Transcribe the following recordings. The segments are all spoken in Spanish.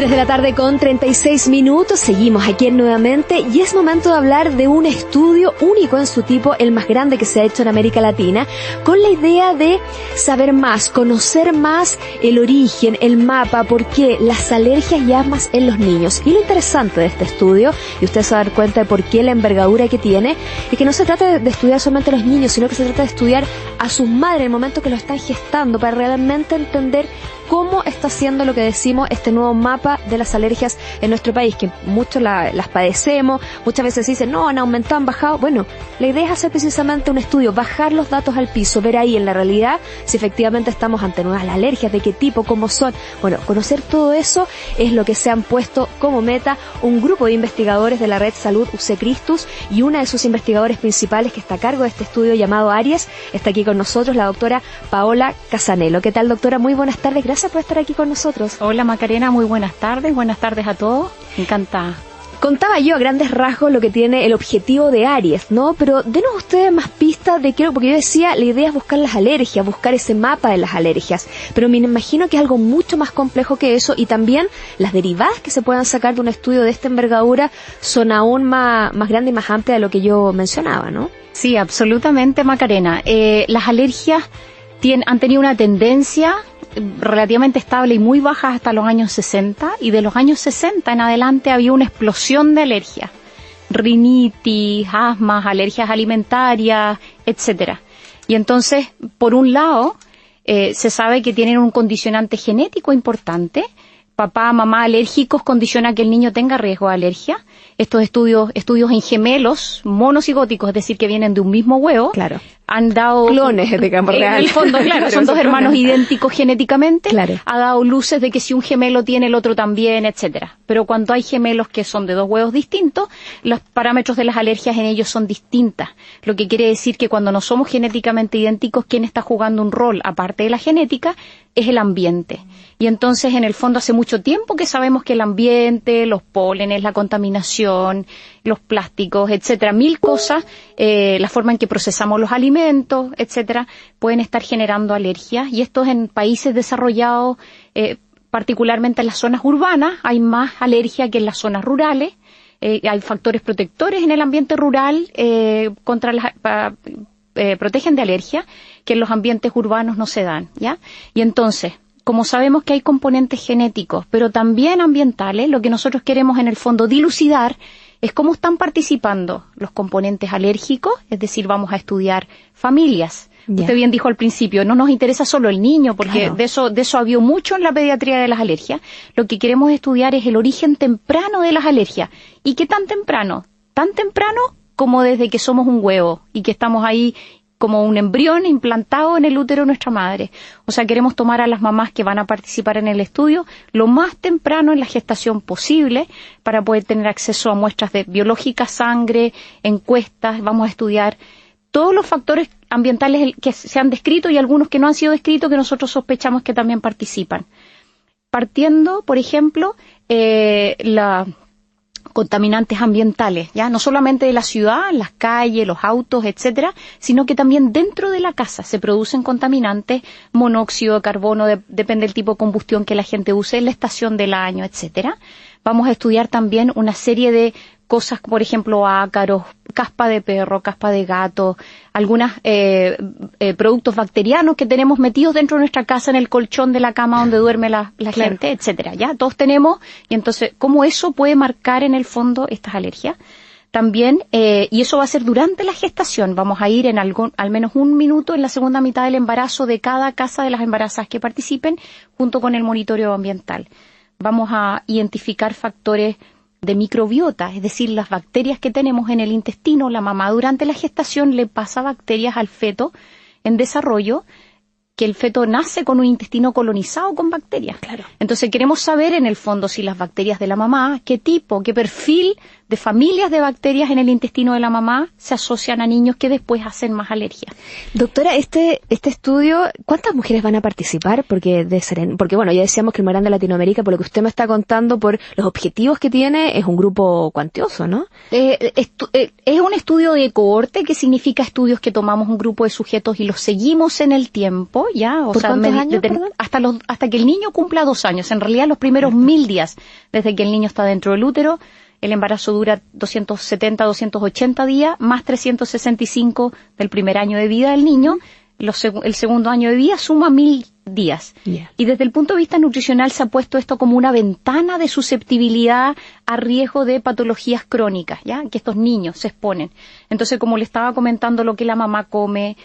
3 de la tarde con 36 minutos, seguimos aquí nuevamente y es momento de hablar de un estudio único en su tipo, el más grande que se ha hecho en América Latina, con la idea de saber más, conocer más el origen, el mapa, por qué las alergias y asmas en los niños. Y lo interesante de este estudio, y usted se va a dar cuenta de por qué la envergadura que tiene, es que no se trata de estudiar solamente a los niños, sino que se trata de estudiar a sus madres en el momento que lo están gestando, para realmente entender cómo está haciendo lo que decimos este nuevo mapa de las alergias en nuestro país, que muchos las padecemos, muchas veces dicen, no, han aumentado, han bajado. Bueno, la idea es hacer precisamente un estudio, bajar los datos al piso, ver ahí en la realidad si efectivamente estamos ante nuevas alergias, de qué tipo, cómo son. Bueno, conocer todo eso es lo que se han puesto como meta un grupo de investigadores de la Red Salud UC Christus, y una de sus investigadores principales que está a cargo de este estudio llamado Aries, está aquí con nosotros, la doctora Paola Casanello. ¿Qué tal, doctora? Muy buenas tardes, gracias por estar aquí con nosotros. Hola Macarena, muy buenas tardes a todos, encantada. Contaba yo a grandes rasgos lo que tiene el objetivo de Aries, ¿no? Pero denos ustedes más pistas de qué, porque yo decía, la idea es buscar las alergias, buscar ese mapa de las alergias, pero me imagino que es algo mucho más complejo que eso, y también las derivadas que se puedan sacar de un estudio de esta envergadura son aún más grandes y más amplias de lo que yo mencionaba, ¿no? Sí, absolutamente, Macarena. Las alergias han tenido una tendencia relativamente estable y muy baja hasta los años 60, y de los años 60 en adelante había una explosión de alergias, rinitis, asmas, alergias alimentarias, etcétera. Y entonces, por un lado, se sabe que tienen un condicionante genético importante. Papá, mamá alérgicos condiciona que el niño tenga riesgo de alergia. Estos estudios en gemelos monocigóticos, es decir, que vienen de un mismo huevo, claro, han dado clones de campo real. En el fondo, claro, son dos hermanos idénticos genéticamente. Claro. Ha dado luces de que si un gemelo tiene, el otro también, etcétera. Pero cuando hay gemelos que son de dos huevos distintos, los parámetros de las alergias en ellos son distintas. Lo que quiere decir que cuando no somos genéticamente idénticos, quien está jugando un rol aparte de la genética es el ambiente. Y entonces, en el fondo, hace mucho tiempo que sabemos que el ambiente, los pólenes, la contaminación, los plásticos, etcétera, mil cosas, la forma en que procesamos los alimentos, etcétera, pueden estar generando alergias. Y esto es en países desarrollados, particularmente en las zonas urbanas, hay más alergia que en las zonas rurales. Hay factores protectores en el ambiente rural protegen de alergia, que en los ambientes urbanos no se dan, ¿ya? Y entonces, como sabemos que hay componentes genéticos, pero también ambientales, lo que nosotros queremos en el fondo dilucidar es cómo están participando los componentes alérgicos, es decir, vamos a estudiar familias. Yeah. Usted bien dijo al principio, no nos interesa solo el niño, porque claro, de eso había mucho en la pediatría de las alergias. Lo que queremos estudiar es el origen temprano de las alergias. ¿Y qué tan temprano? Tan temprano como desde que somos un huevo y que estamos ahí como un embrión implantado en el útero de nuestra madre. O sea, queremos tomar a las mamás que van a participar en el estudio lo más temprano en la gestación posible para poder tener acceso a muestras de biológica, sangre, encuestas. Vamos a estudiar todos los factores ambientales que se han descrito y algunos que no han sido descritos que nosotros sospechamos que también participan. Partiendo, por ejemplo, contaminantes ambientales, ya no solamente de la ciudad, las calles, los autos, etcétera, sino que también dentro de la casa se producen contaminantes, monóxido de carbono, depende del tipo de combustión que la gente use, en la estación del año, etcétera. Vamos a estudiar también una serie de cosas, por ejemplo, ácaros, caspa de perro, caspa de gato, algunos productos bacterianos que tenemos metidos dentro de nuestra casa, en el colchón de la cama donde duerme la gente, etcétera. Ya todos tenemos, y entonces, ¿cómo eso puede marcar en el fondo estas alergias? También, y eso va a ser durante la gestación, vamos a ir en al menos un minuto en la segunda mitad del embarazo de cada casa de las embarazadas que participen, junto con el monitoreo ambiental. Vamos a identificar factores de microbiota, es decir, las bacterias que tenemos en el intestino. La mamá durante la gestación le pasa bacterias al feto en desarrollo, que el feto nace con un intestino colonizado con bacterias. Claro. Entonces queremos saber en el fondo si las bacterias de la mamá, qué tipo, qué perfil de familias de bacterias en el intestino de la mamá se asocian a niños que después hacen más alergia. Doctora, este estudio, ¿cuántas mujeres van a participar? Porque bueno, ya decíamos que el más grande de Latinoamérica, por lo que usted me está contando, por los objetivos que tiene, es un grupo cuantioso, ¿no? Es un estudio de cohorte, que significa estudios que tomamos un grupo de sujetos y los seguimos en el tiempo, ¿ya? ¿Por cuántos años, hasta que el niño cumpla 2 años. En realidad, los primeros 1000 días, desde que el niño está dentro del útero. El embarazo dura 270, 280 días, más 365 del primer año de vida del niño. El segundo año de vida suma 1000 días. Yeah. Y desde el punto de vista nutricional se ha puesto esto como una ventana de susceptibilidad a riesgo de patologías crónicas, ¿ya? Que estos niños se exponen. Entonces, como le estaba comentando, lo que la mamá come,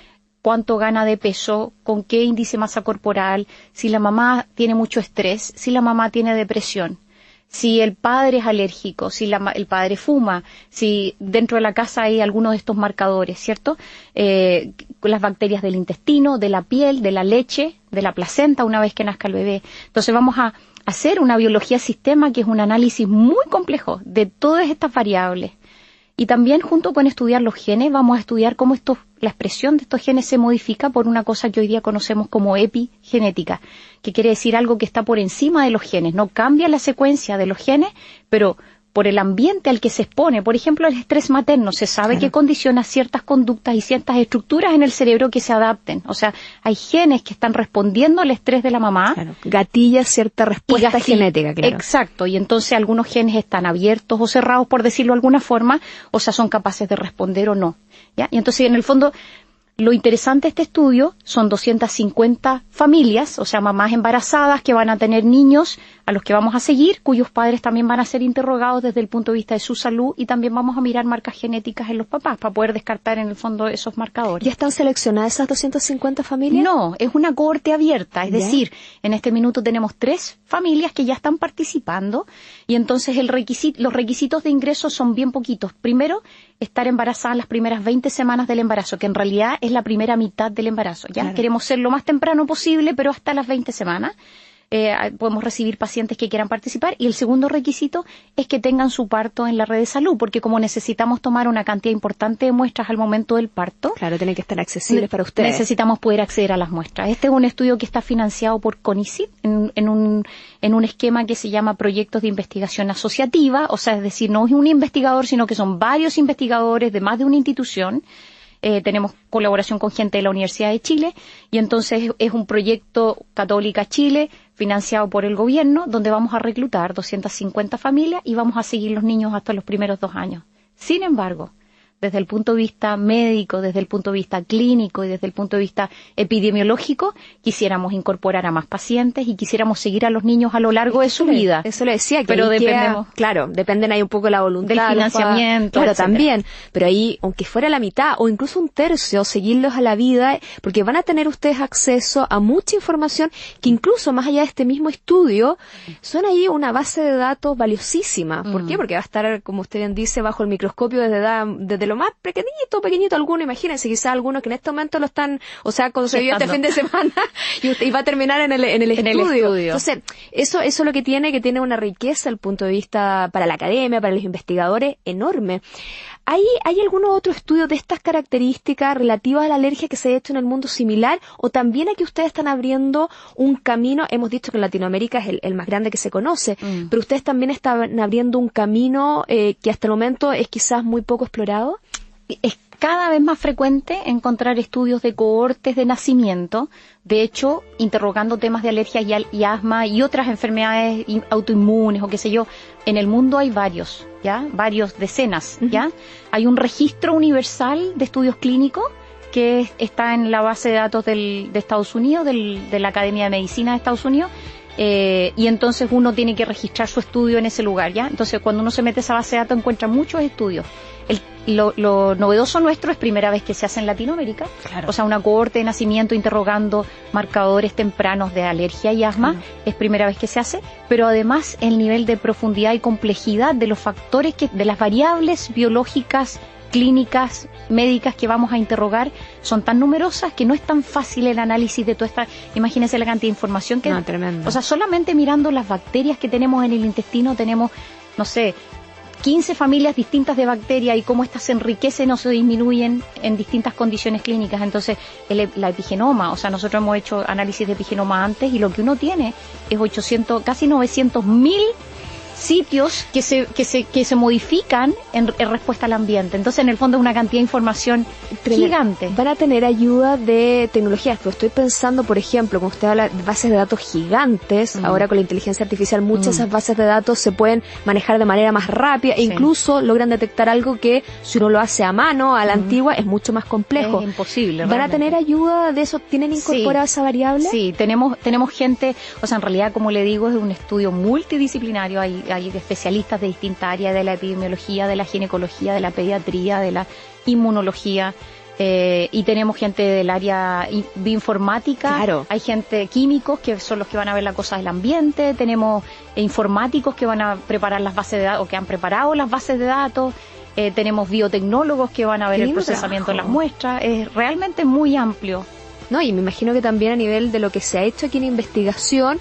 cuánto gana de peso, con qué índice de masa corporal, si la mamá tiene mucho estrés, si la mamá tiene depresión, si el padre es alérgico, si el padre fuma, si dentro de la casa hay algunos de estos marcadores, ¿cierto? Las bacterias del intestino, de la piel, de la leche, de la placenta una vez que nazca el bebé. Entonces vamos a hacer una biología sistema, que es un análisis muy complejo de todas estas variables. Y también, junto con estudiar los genes, vamos a estudiar cómo la expresión de estos genes se modifica por una cosa que hoy día conocemos como epigenética, que quiere decir algo que está por encima de los genes. No cambia la secuencia de los genes, pero por el ambiente al que se expone. Por ejemplo, el estrés materno se sabe que condiciona ciertas conductas y ciertas estructuras en el cerebro que se adapten. O sea, hay genes que están respondiendo al estrés de la mamá. Claro. Gatilla cierta respuesta genética, claro. Exacto, y entonces algunos genes están abiertos o cerrados, por decirlo de alguna forma, o sea, son capaces de responder o no, ¿ya? Y entonces, en el fondo, lo interesante de este estudio son 250 familias, o sea, mamás embarazadas que van a tener niños a los que vamos a seguir, cuyos padres también van a ser interrogados desde el punto de vista de su salud, y también vamos a mirar marcas genéticas en los papás para poder descartar en el fondo esos marcadores. ¿Ya están seleccionadas esas 250 familias? No, es una cohorte abierta, es decir, en este minuto tenemos 3 familias que ya están participando, y entonces los requisitos de ingreso son bien poquitos. Primero, estar embarazada las primeras 20 semanas del embarazo, que en realidad es la primera mitad del embarazo, ¿ya? Claro. Queremos ser lo más temprano posible, pero hasta las 20 semanas. Podemos recibir pacientes que quieran participar, y el segundo requisito es que tengan su parto en la red de salud, porque como necesitamos tomar una cantidad importante de muestras al momento del parto, claro, tienen que estar accesibles para ustedes. Necesitamos poder acceder a las muestras. Este es un estudio que está financiado por CONICYT en un esquema que se llama Proyectos de Investigación Asociativa, o sea, es decir, no es un investigador, sino que son varios investigadores de más de una institución. Tenemos colaboración con gente de la Universidad de Chile, y entonces es un proyecto Católica Chile financiado por el gobierno, donde vamos a reclutar 250 familias y vamos a seguir los niños hasta los primeros 2 años. Sin embargo, desde el punto de vista médico, desde el punto de vista clínico y desde el punto de vista epidemiológico, quisiéramos incorporar a más pacientes y quisiéramos seguir a los niños a lo largo de su vida. Eso le decía, que pero dependemos. Claro, dependen ahí un poco de la voluntad. Del financiamiento. Claro, etcétera. También. Pero ahí, aunque fuera la mitad o incluso un tercio, seguirlos a la vida, porque van a tener ustedes acceso a mucha información que incluso más allá de este mismo estudio, son ahí una base de datos valiosísima. ¿Por qué? Porque va a estar, como usted bien dice, bajo el microscopio desde lo más pequeñito alguno, imagínense, quizás algunos que en este momento lo están, o sea, cuando se vive este fin de semana y va a terminar en el estudio. Entonces, eso es lo que tiene una riqueza desde el punto de vista para la academia, para los investigadores, enorme. ¿Hay algunos otros estudios de estas características relativas a la alergia que se ha hecho en el mundo similar? ¿O también aquí ustedes están abriendo un camino? Hemos dicho que en Latinoamérica es el más grande que se conoce, pero ustedes también están abriendo un camino que hasta el momento es quizás muy poco explorado. Es cada vez más frecuente encontrar estudios de cohortes de nacimiento, de hecho, interrogando temas de alergia y asma y otras enfermedades autoinmunes o qué sé yo. En el mundo hay varios, ¿ya? Varios decenas, ¿ya? Hay un registro universal de estudios clínicos que está en la base de datos de Estados Unidos, de la Academia de Medicina de Estados Unidos, y entonces uno tiene que registrar su estudio en ese lugar, ¿ya? Entonces, cuando uno se mete a esa base de datos, encuentra muchos estudios. Lo novedoso nuestro es primera vez que se hace en Latinoamérica, claro. O sea, una cohorte de nacimiento interrogando marcadores tempranos de alergia y asma, es primera vez que se hace, pero además el nivel de profundidad y complejidad de los factores, de las variables biológicas, clínicas, médicas que vamos a interrogar son tan numerosas que no es tan fácil el análisis de toda esta, imagínense la cantidad de información que... No, tremendo. O sea, solamente mirando las bacterias que tenemos en el intestino tenemos, no sé, 15 familias distintas de bacterias y cómo estas se enriquecen o se disminuyen en distintas condiciones clínicas. Entonces, la epigenoma, o sea, nosotros hemos hecho análisis de epigenoma antes y lo que uno tiene es 800, casi 900.000 sitios que se modifican en respuesta al ambiente. Entonces, en el fondo es una cantidad de información gigante. Van a tener ayuda de tecnologías, pero estoy pensando, por ejemplo, como usted habla de bases de datos gigantes, ahora con la inteligencia artificial muchas de esas bases de datos se pueden manejar de manera más rápida e incluso logran detectar algo que si uno lo hace a mano, a la antigua, es mucho más complejo. Es imposible. ¿Van a tener ayuda de eso? ¿Tienen incorporada esa variable? Sí, tenemos gente, o sea, en realidad, como le digo, es un estudio multidisciplinario, hay especialistas de distintas áreas de la epidemiología, de la ginecología, de la pediatría, de la inmunología, y tenemos gente del área bioinformática, claro. Hay gente químicos que son los que van a ver la cosa del ambiente, tenemos informáticos que van a preparar las bases de datos o que han preparado las bases de datos, tenemos biotecnólogos que van a ver el procesamiento de las muestras, es realmente muy amplio. No, y me imagino que también a nivel de lo que se ha hecho aquí en investigación,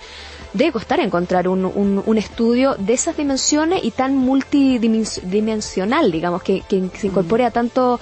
debe costar encontrar un estudio de esas dimensiones y tan multidimensional, digamos, que se incorpore a tantos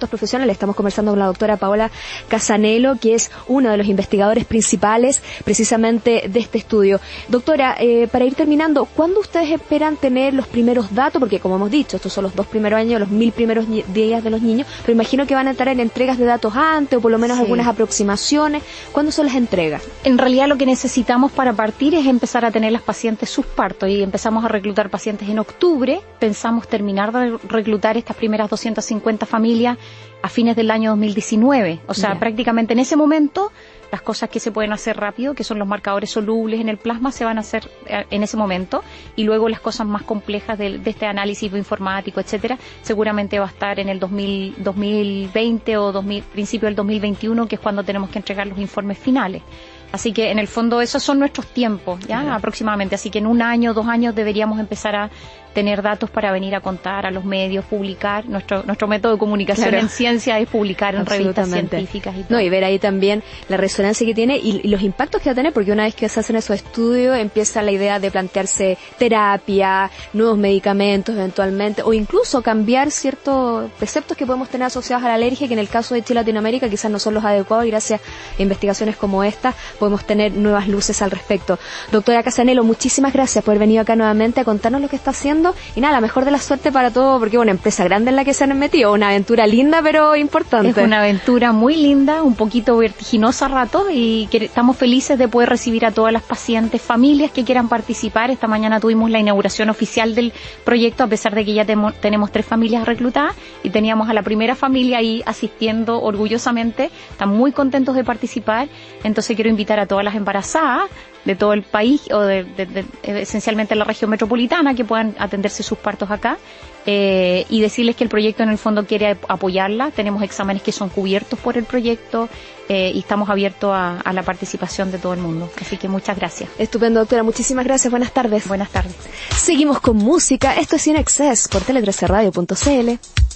profesionales. Estamos conversando con la doctora Paola Casanello, que es uno de los investigadores principales precisamente de este estudio. Doctora, para ir terminando, ¿cuándo ustedes esperan tener los primeros datos? Porque como hemos dicho, estos son los 2 primeros años, los 1000 primeros días de los niños, pero imagino que van a entrar en entregas de datos antes o por lo menos algunas aproximaciones. ¿Cuándo son las entregas? En realidad lo que necesitamos para partir es empezar a tener las pacientes sus partos y empezamos a reclutar pacientes en octubre. Pensamos terminar de reclutar estas primeras 250 familias a fines del año 2019. O sea, prácticamente en ese momento las cosas que se pueden hacer rápido, que son los marcadores solubles en el plasma, se van a hacer en ese momento, y luego las cosas más complejas de este análisis bioinformático, etcétera, seguramente va a estar en el 2020 o principio del 2021, que es cuando tenemos que entregar los informes finales. Así que en el fondo esos son nuestros tiempos, ¿ya? Aproximadamente. Así que en 1 año, 2 años deberíamos empezar a tener datos para venir a contar a los medios, publicar. Nuestro método de comunicación en ciencia es publicar en revistas científicas y todo. No, y ver ahí también la resonancia que tiene y los impactos que va a tener, porque una vez que se hacen esos estudios empieza la idea de plantearse terapia, nuevos medicamentos eventualmente, o incluso cambiar ciertos preceptos que podemos tener asociados a la alergia, que en el caso de Chile y Latinoamérica quizás no son los adecuados, y gracias a investigaciones como esta podemos tener nuevas luces al respecto. Doctora Casanello, muchísimas gracias por haber venido acá nuevamente a contarnos lo que está haciendo, y nada, la mejor de la suerte para todo, porque es una empresa grande en la que se han metido, una aventura linda pero importante. Es una aventura muy linda, un poquito vertiginosa a ratos, y que estamos felices de poder recibir a todas las pacientes, familias que quieran participar. Esta mañana tuvimos la inauguración oficial del proyecto, a pesar de que ya tenemos 3 familias reclutadas, y teníamos a la primera familia ahí asistiendo orgullosamente. Están muy contentos de participar, entonces quiero invitar a todas las embarazadas de todo el país o esencialmente la región metropolitana que puedan atenderse sus partos acá, y decirles que el proyecto en el fondo quiere apoyarla. Tenemos exámenes que son cubiertos por el proyecto, y estamos abiertos a la participación de todo el mundo. Así que muchas gracias. Estupendo, doctora. Muchísimas gracias. Buenas tardes. Buenas tardes. Seguimos con música. Esto es In Excess por tele13radio.cl.